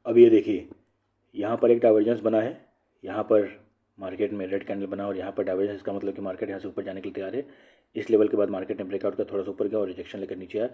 अब ये देखिए, यहाँ पर एक डाइवर्जेंस बना है, यहाँ पर मार्केट में रेड कैंडल बना और यहाँ पर डाइवर्जेंस, इसका मतलब कि मार्केट यहाँ से ऊपर जाने के लिए तैयार है। इस लेवल के बाद मार्केट ने ब्रेकआउट किया, थोड़ा सा ऊपर गया और रिजेक्शन लेकर नीचे आया।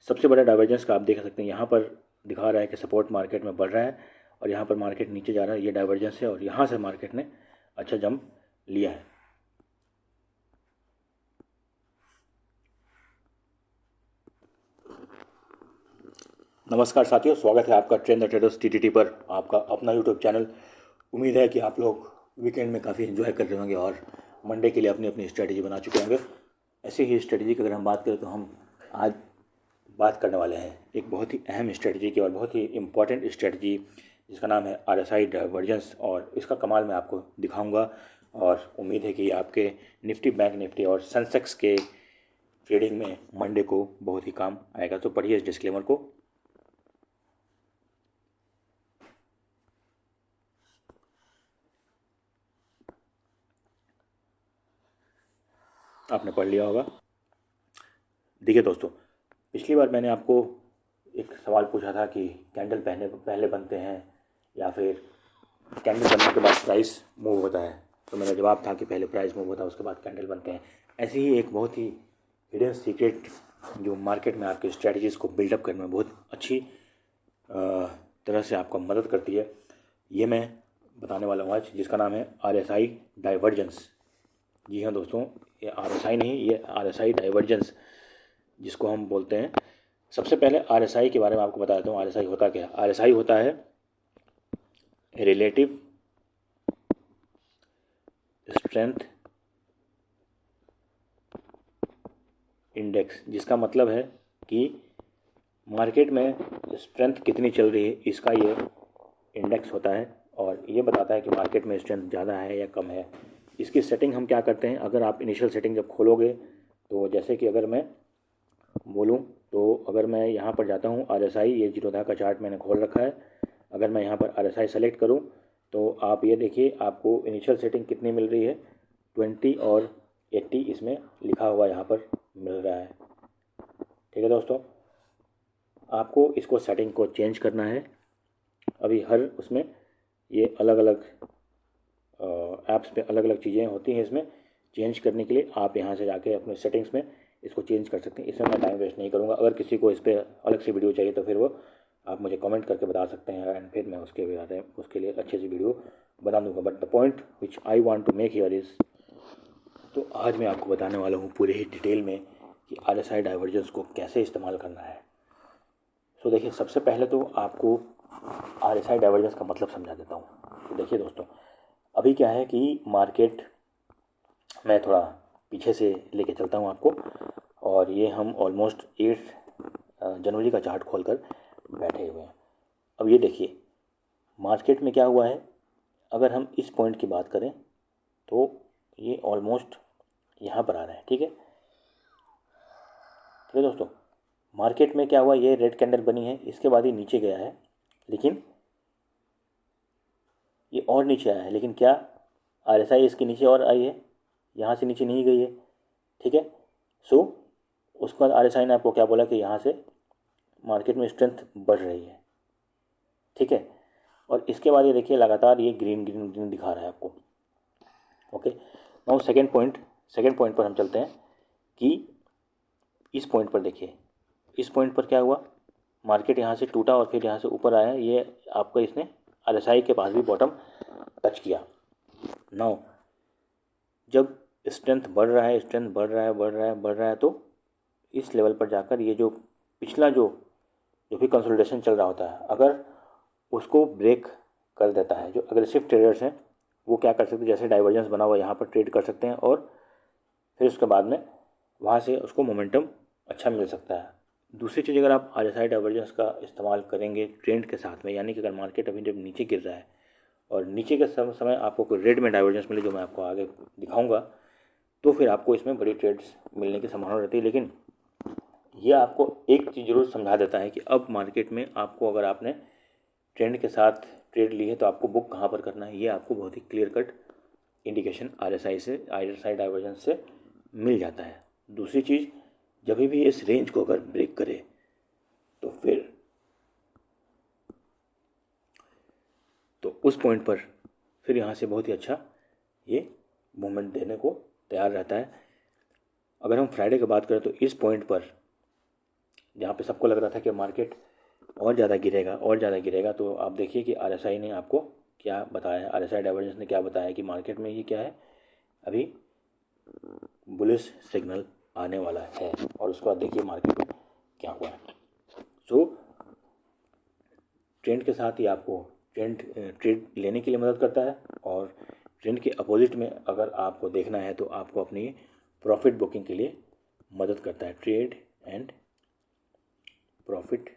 सबसे बड़ा डाइवर्जेंस का आप देख सकते हैं, यहाँ पर दिखा रहा है कि सपोर्ट मार्केट में बढ़ रहा है और यहाँ पर मार्केट नीचे जा रहा है। ये डाइवर्जेंस है और यहाँ से मार्केट ने अच्छा जंप लिया है। नमस्कार साथियों, स्वागत है आपका ट्रेंड द ट्रेडर्स टीटीटी पर, आपका अपना यूट्यूब चैनल। उम्मीद है कि आप लोग वीकेंड में काफ़ी एंजॉय कर रहे होंगे और मंडे के लिए अपनी अपनी स्ट्रेटजी बना चुके होंगे। ऐसे ही स्ट्रेटजी की अगर हम बात करें तो हम आज बात करने वाले हैं एक बहुत ही अहम स्ट्रेटजी की और बहुत ही इम्पॉर्टेंट स्ट्रेटजी, जिसका नाम है RSI डाइवर्जेंस। और इसका कमाल मैं आपको दिखाऊंगा और उम्मीद है कि आपके निफ्टी, बैंक निफ्टी और सेंसेक्स के ट्रेडिंग में मंडे को बहुत ही काम आएगा। तो पढ़िए इस डिस्क्लेमर को। आपने पढ़ लिया होगा। देखिए दोस्तों, पिछली बार मैंने आपको एक सवाल पूछा था कि कैंडल पहले बनते हैं या फिर कैंडल बनने के बाद प्राइस मूव होता है। तो मेरा जवाब था कि पहले प्राइस मूव होता है, उसके बाद कैंडल बनते हैं। ऐसी ही एक बहुत ही हिडन सीक्रेट जो मार्केट में आपके स्ट्रेटजीज़ को बिल्डअप करने में बहुत अच्छी तरह से आपको मदद करती है, ये मैं बताने वाला हूँ आज, जिसका नाम है RSI डाइवर्जेंस। जी हाँ दोस्तों, ये RSI नहीं, ये RSI डाइवर्जेंस जिसको हम बोलते हैं। सबसे पहले RSI के बारे में आपको बता देता हूँ। RSI होता क्या है? RSI होता है रिलेटिव स्ट्रेंथ इंडेक्स, जिसका मतलब है कि मार्केट में स्ट्रेंथ कितनी चल रही है, इसका ये इंडेक्स होता है और ये बताता है कि मार्केट में स्ट्रेंथ ज़्यादा है या कम है। इसकी सेटिंग हम क्या करते हैं, अगर आप इनिशियल सेटिंग जब खोलोगे तो जैसे कि अगर मैं बोलूं तो अगर मैं यहाँ पर जाता हूँ RSI, ये जीरोधा का चार्ट मैंने खोल रखा है। अगर मैं यहाँ पर RSI सेलेक्ट करूँ तो आप ये देखिए, आपको इनिशियल सेटिंग कितनी मिल रही है, 20 और 80 इसमें लिखा हुआ यहाँ पर मिल रहा है। ठीक है दोस्तों, आपको इसको सेटिंग को चेंज करना है। अभी हर उसमें ये अलग अलग ऐप्स पे अलग अलग चीज़ें होती हैं। इसमें चेंज करने के लिए आप यहाँ से जाके अपने सेटिंग्स में इसको चेंज कर सकते हैं। इसमें मैं टाइम वेस्ट नहीं करूँगा। अगर किसी को इस पर अलग से वीडियो चाहिए तो फिर वो आप मुझे कमेंट करके बता सकते हैं एंड फिर मैं उसके लिए अच्छे से वीडियो बना दूँगा। But the point which I want to make here is, तो आज मैं आपको बताने वाला हूँ पूरे ही डिटेल में कि RSI डाइवर्जेंस को कैसे इस्तेमाल करना है। सो देखिए, सबसे पहले तो आपको RSI डाइवर्जेंस का मतलब समझा देता हूँ। तो देखिए दोस्तों, अभी क्या है कि मार्केट, मैं थोड़ा पीछे से लेके चलता हूँ आपको, और ये हम ऑलमोस्ट 8 जनवरी का चार्ट खोलकर बैठे हुए हैं। अब ये देखिए मार्केट में क्या हुआ है। अगर हम इस पॉइंट की बात करें तो ये ऑलमोस्ट यहाँ पर आ रहा है। ठीक है दोस्तों, मार्केट में क्या हुआ, ये रेड कैंडल बनी है, इसके बाद ये नीचे गया है, लेकिन ये और नीचे आया है। लेकिन क्या RSI इसके नीचे और आई है, यहाँ से नीचे नहीं गई है। ठीक है, सो उसके बाद RSI ने आपको क्या बोला कि यहाँ से मार्केट में स्ट्रेंथ बढ़ रही है। ठीक है, और इसके बाद ये देखिए लगातार ये ग्रीन ग्रीन ग्रीन दिखा रहा है आपको। ओके, नाउ सेकेंड पॉइंट पर हम चलते हैं कि इस पॉइंट पर देखिए, इस पॉइंट पर क्या हुआ, मार्केट यहाँ से टूटा और फिर यहाँ से ऊपर आया। ये आपका इसने RSI के पास भी बॉटम टच किया। नाउ जब स्ट्रेंथ बढ़ रहा है तो इस लेवल पर जाकर ये जो पिछला जो भी कंसोलिडेशन चल रहा होता है, अगर उसको ब्रेक कर देता है, जो अग्रेसिव ट्रेडर्स हैं वो क्या कर सकते हैं, जैसे डाइवर्जेंस बना हुआ यहाँ पर ट्रेड कर सकते हैं और फिर उसके बाद में वहाँ से उसको मोमेंटम अच्छा मिल सकता है। दूसरी चीज़, अगर आप RSI डाइवर्जेंस का इस्तेमाल करेंगे ट्रेंड के साथ में, यानी कि अगर मार्केट अभी जब नीचे गिर रहा है और नीचे के समय आपको कोई रेड में डाइवर्जेंस मिले, जो मैं आपको आगे दिखाऊंगा, तो फिर आपको इसमें बड़ी ट्रेड्स मिलने की संभावना रहती है। लेकिन ये आपको एक चीज़ जरूर समझा देता है कि अब मार्केट में आपको, अगर आपने ट्रेंड के साथ ट्रेड ली है तो आपको बुक कहाँ पर करना है, ये आपको बहुत ही clear cut indication RSI divergence से मिल जाता है। दूसरी चीज़, जब भी इस रेंज को अगर ब्रेक करे तो फिर उस पॉइंट पर फिर यहाँ से बहुत ही अच्छा ये मूवमेंट देने को तैयार रहता है। अगर हम फ्राइडे की बात करें तो इस पॉइंट पर जहाँ पे सबको लग रहा था कि मार्केट और ज़्यादा गिरेगा, तो आप देखिए कि आरएसआई ने आपको क्या बताया, आरएसआई डाइवर्जेंस ने क्या बताया कि मार्केट में ये क्या है, अभी बुलिश सिग्नल आने वाला है। और उसके बाद देखिए मार्केट में क्या हुआ है। सो ट्रेंड के साथ ही आपको ट्रेड लेने के लिए मदद करता है, और ट्रेंड के अपोजिट में अगर आपको देखना है तो आपको अपनी प्रॉफिट बुकिंग के लिए मदद करता है। ट्रेड एंड प्रॉफिट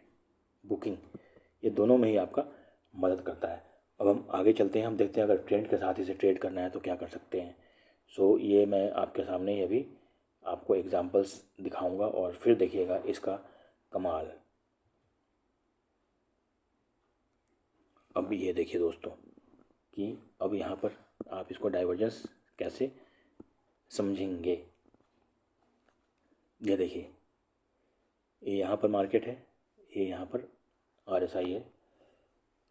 बुकिंग, ये दोनों में ही आपका मदद करता है। अब हम आगे चलते हैं, हम देखते हैं अगर ट्रेंड के साथ इसे ट्रेड करना है तो क्या कर सकते हैं। सो ये मैं आपके सामने ही अभी आपको एग्जांपल्स दिखाऊंगा और फिर देखिएगा इसका कमाल। अब ये देखिए दोस्तों कि अब यहाँ पर आप इसको डाइवर्जेंस कैसे समझेंगे। ये देखिए, ये यहाँ पर मार्केट है, ये यहाँ पर आरएसआई है।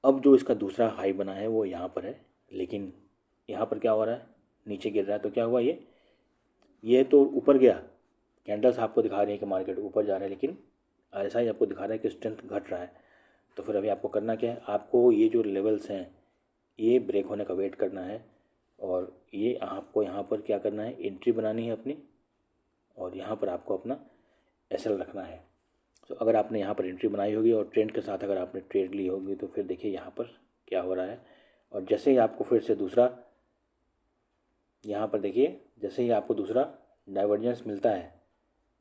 अब जो इसका दूसरा हाई बना है वो यहाँ पर है, लेकिन यहाँ पर क्या हो रहा है, नीचे गिर रहा है। तो क्या हुआ, ये तो ऊपर गया, कैंडल्स आपको दिखा रही है कि मार्केट ऊपर जा रहा है, लेकिन आरएसआई आपको दिखा रहा है कि स्ट्रेंथ घट रहा है। तो फिर अभी आपको करना क्या है, आपको ये जो लेवल्स हैं ये ब्रेक होने का वेट करना है, और ये आपको यहाँ पर क्या करना है, एंट्री बनानी है अपनी, और यहाँ पर आपको अपना एसएल रखना है। तो अगर आपने यहाँ पर एंट्री बनाई होगी और ट्रेंड के साथ अगर आपने ट्रेड ली होगी तो फिर देखिए यहाँ पर क्या हो रहा है। और जैसे ही आपको फिर से दूसरा, यहाँ पर देखिए जैसे ही आपको दूसरा डाइवर्जेंस मिलता है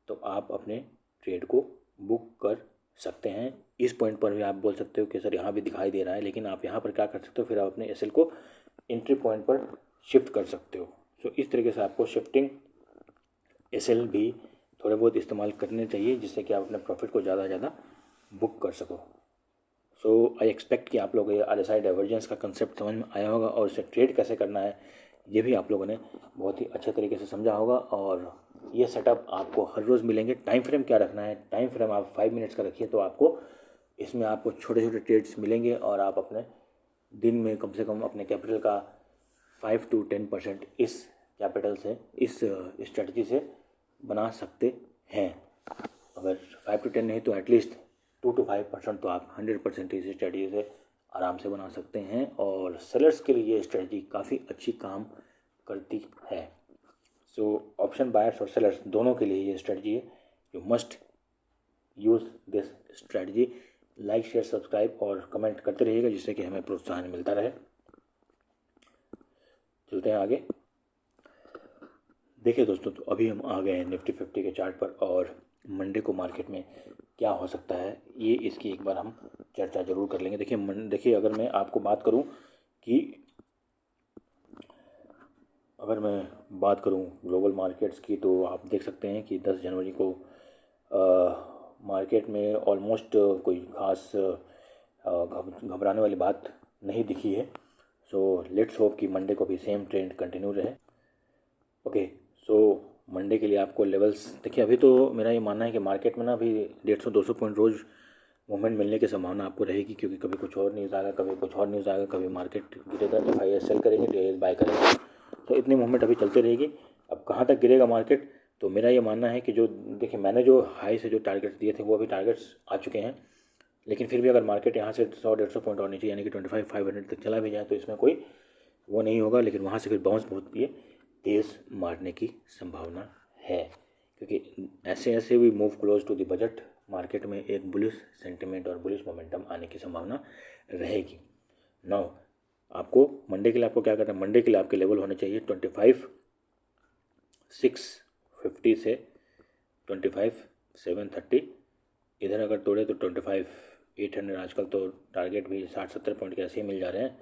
तो आप अपने ट्रेड को बुक कर सकते हैं। इस पॉइंट पर भी आप बोल सकते हो कि सर यहाँ भी दिखाई दे रहा है, लेकिन आप यहाँ पर क्या कर सकते हो, फिर आप अपने एसएल को एंट्री पॉइंट पर शिफ्ट कर सकते हो। सो इस तरीके से आपको शिफ्टिंग एसएल भी थोड़े बहुत इस्तेमाल करने चाहिए, जिससे कि आप अपने प्रॉफिट को ज़्यादा से ज़्यादा बुक कर सको। सो आई एक्सपेक्ट कि आप लोगों को आरएसआई डाइवर्जेंस का कंसेप्ट समझ में आया होगा, और इसे ट्रेड कैसे करना है ये भी आप लोगों ने बहुत ही अच्छे तरीके से समझा होगा। और ये सेटअप आपको हर रोज़ मिलेंगे। टाइम फ्रेम क्या रखना है, टाइम फ्रेम आप 5 मिनट्स का रखिए, तो आपको इसमें आपको छोटे छोटे ट्रेड्स मिलेंगे, और आप अपने दिन में कम से कम अपने कैपिटल का 5 to 10% इस कैपिटल से, इस स्ट्रेटजी से बना सकते हैं। अगर 5 to 10 नहीं तो एटलीस्ट 2 to 5% तो आप 100% इस स्ट्रेटजी से आराम से बना सकते हैं। और सेलर्स के लिए ये स्ट्रेटजी काफ़ी अच्छी काम करती है। सो ऑप्शन बायर्स और सेलर्स दोनों के लिए ये स्ट्रेटजी है, you must use this strategy. Like, share, subscribe और कमेंट करते रहिएगा, जिससे कि हमें प्रोत्साहन मिलता रहे। चलते हैं आगे। देखिए दोस्तों, तो अभी हम आ गए हैं निफ्टी 50 के चार्ट पर, और मंडे को मार्केट में क्या हो सकता है ये इसकी एक बार हम चर्चा ज़रूर कर लेंगे। देखिए अगर मैं आपको बात करूं कि अगर मैं बात करूं ग्लोबल मार्केट्स की, तो आप देख सकते हैं कि 10 जनवरी को मार्केट में ऑलमोस्ट कोई ख़ास घबराने वाली बात नहीं दिखी है। सो लेट्स होप कि मंडे को भी सेम ट्रेंड कंटिन्यू रहे। ओके, सो मंडे के लिए आपको लेवल्स देखिए। अभी तो मेरा ये मानना है कि मार्केट में ना अभी 150-200 पॉइंट रोज़ मूवमेंट मिलने की संभावना आपको रहेगी, क्योंकि कभी कुछ और न्यूज़ आएगा, कभी कुछ और न्यूज़ आएगा, कभी मार्केट गिरेगा, एफआईआई सेल करेंगे, डीआईएस बाय करेंगे। तो इतनी मूवमेंट अभी चलती रहेगी। अब कहाँ तक गिरेगा मार्केट, तो मेरा ये मानना है कि जो देखिए मैंने जो हाई से जो टारगेट्स दिए थे वो अभी टारगेट्स आ चुके हैं, लेकिन फिर भी अगर मार्केट यहाँ से 100-150 पॉइंट और नीचे यानी कि 25,500 तक चला भी जाए तो इसमें कोई वो नहीं होगा, लेकिन वहाँ से फिर बाउंस बहुत ये तेज़ मारने की संभावना है, क्योंकि ऐसे ऐसे भी move close to the budget market में एक बुलिश सेंटिमेंट और बुलिश मोमेंटम आने की संभावना रहेगी। नाउ आपको मंडे के लिए आपको क्या करना है, मंडे के लिए आपके लेवल होने चाहिए 25,650 से 25,730। इधर अगर तोड़े तो 25,800। आजकल तो टारगेट भी 60-70 पॉइंट के ऐसे ही मिल जा रहे हैं।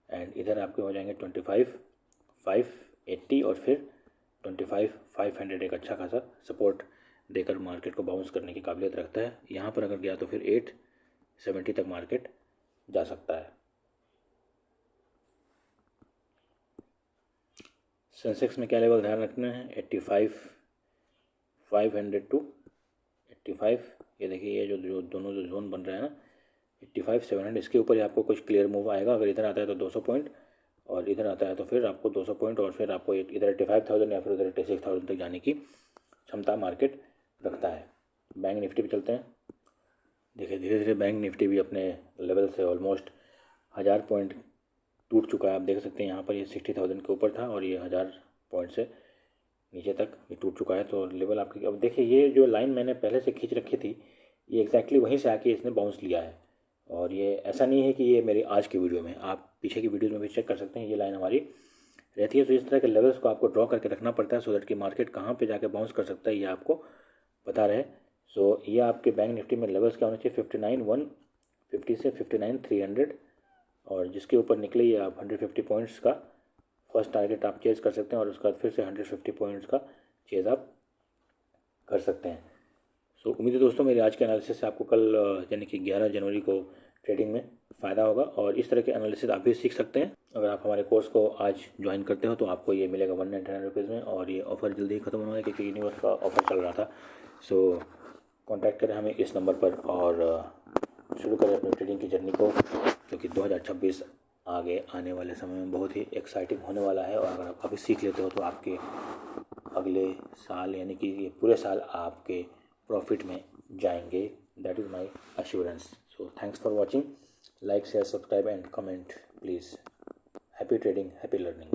एंड इधर आपके हो जाएंगे 25,580, और फिर 25,500 एक अच्छा खासा सपोर्ट देकर मार्केट को बाउंस करने की काबिलियत रखता है। यहाँ पर अगर गया तो फिर 870 तक मार्केट जा सकता है। सेंसेक्स में क्या लेवल ध्यान रखना है, 85,500 to 85। ये देखिए ये जो दोनों जो जोन बन रहा है ना, 85,700 इसके ऊपर ही आपको कुछ क्लियर मूव आएगा। अगर इधर आता है तो 200 पॉइंट और इधर आता है तो फिर आपको 200 पॉइंट और फिर आपको इधर 85,000 या फिर उधर 86,000 तक जाने की क्षमता मार्केट रखता है। बैंक निफ्टी पे चलते हैं। देखिए धीरे धीरे बैंक निफ्टी भी अपने लेवल से ऑलमोस्ट 1000 पॉइंट टूट चुका है। आप देख सकते हैं यहाँ पर ये 60,000 के ऊपर था और ये 1000 पॉइंट से नीचे तक ये टूट चुका है। तो लेवल आपकी, अब देखिए ये जो लाइन मैंने पहले से खींच रखी थी ये एग्जैक्टली वहीं से आके इसने बाउंस लिया है। और ये ऐसा नहीं है कि ये मेरी आज की वीडियो में, आप पीछे की वीडियो में भी चेक कर सकते हैं, ये लाइन हमारी रहती है। तो इस तरह के लेवल्स को आपको ड्रॉ करके रखना पड़ता है सो दैट कि मार्केट कहाँ पे जाके बाउंस कर सकता है ये आपको पता रहे। सो ये आपके बैंक निफ्टी में लेवल्स क्या होने चाहिए, 59,150 से 59,300 और जिसके ऊपर निकले ये आप 150 पॉइंट्स का फर्स्ट टारगेट आप चेज कर सकते हैं और उसके बाद फिर से 150 पॉइंट्स का चेज आप कर सकते हैं। सो उम्मीद है दोस्तों मेरी आज के एनालिसिस से आपको कल यानी कि 11 जनवरी को ट्रेडिंग में फ़ायदा होगा और इस तरह के एनालिसिस आप भी सीख सकते हैं। अगर आप हमारे कोर्स को आज ज्वाइन करते हो तो आपको ये मिलेगा 199 रुपीज़ में और ये ऑफ़र जल्दी ही ख़त्म होना है क्योंकि यूनिवर्स का ऑफ़र चल रहा था। सो कॉन्टैक्ट करें हमें इस नंबर पर और शुरू करें अपनी ट्रेडिंग की जर्नी को, क्योंकि 2026 आगे आने वाले समय में बहुत ही एक्साइटिंग होने वाला है। और अगर आप अभी सीख लेते हो तो आपके अगले साल यानी कि ये पूरे साल आपके प्रॉफिट में जाएंगे। That is my assurance. So thanks for watching. Like share subscribe and comment please. Happy trading, happy learning.